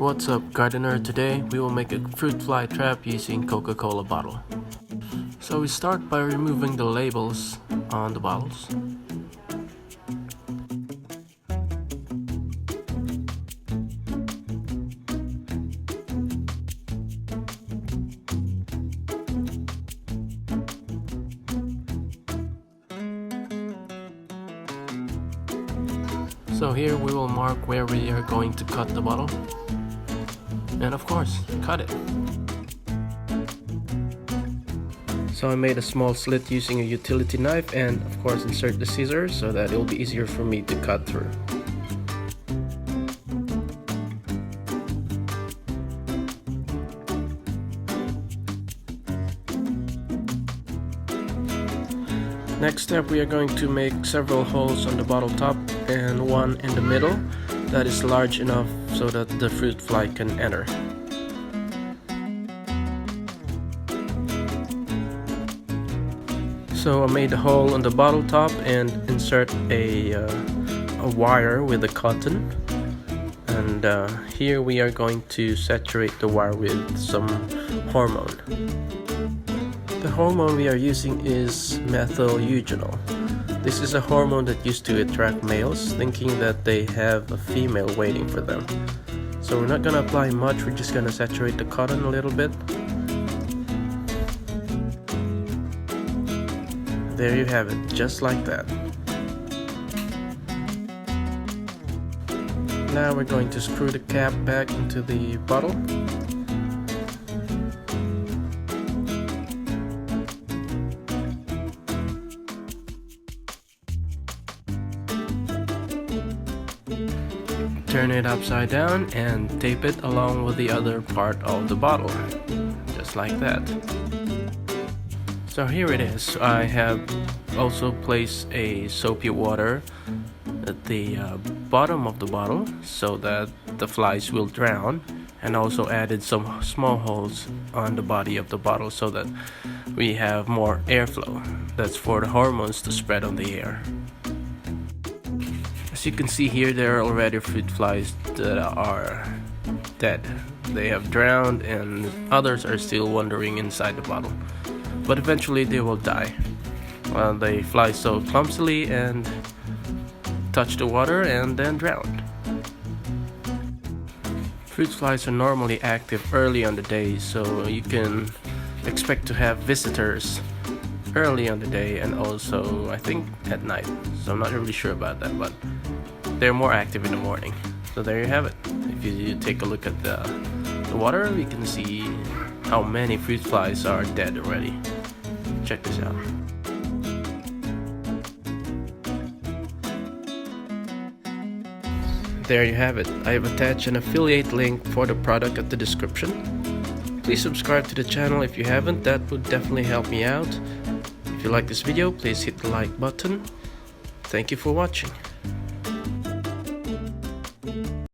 What's up, gardener? Today we will make a fruit fly trap using Coca-Cola bottle. So we start by removing the labels on the bottles. So here we will mark where we are going to cut the bottle. And of course, cut it. So I made a small slit using a utility knife and of course insert the scissors so that it will be easier for me to cut through. Next step, we are going to make several holes on the bottle top and one in the middle that is large enough so that the fruit fly can enter. So I made a hole on the bottle top and insert a wire with a cotton, and here we are going to saturate the wire with some hormone. The hormone we are using is mythel eugenol. This is a hormone that used to attract males, thinking that they have a female waiting for them. So we're not gonna apply much, we're just gonna saturate the cotton a little bit. There you have it, just like that. Now we're going to screw the cap back into the bottle. Turn it upside down and tape it along with the other part of the bottle, just like that. So here it is. I have also placed a soapy water at the bottom of the bottle so that the flies will drown, and also added some small holes on the body of the bottle so that we have more airflow. That's for the hormones to spread on the air. As you can see here, there are already fruit flies that are dead. They have drowned and others are still wandering inside the bottle. But eventually they will die. They fly so clumsily and touch the water and then drown. Fruit flies are normally active early on the day, so you can expect to have visitors early on the day and also I think at night. So I'm not really sure about that, but they're more active in the morning. So there you have it. If you take a look at the water, you can see how many fruit flies are dead already. Check this out. There you have it. I have attached an affiliate link for the product at the description. Please subscribe to the channel if you haven't. That would definitely help me out. If you like this video, please hit the like button. Thank you for watching.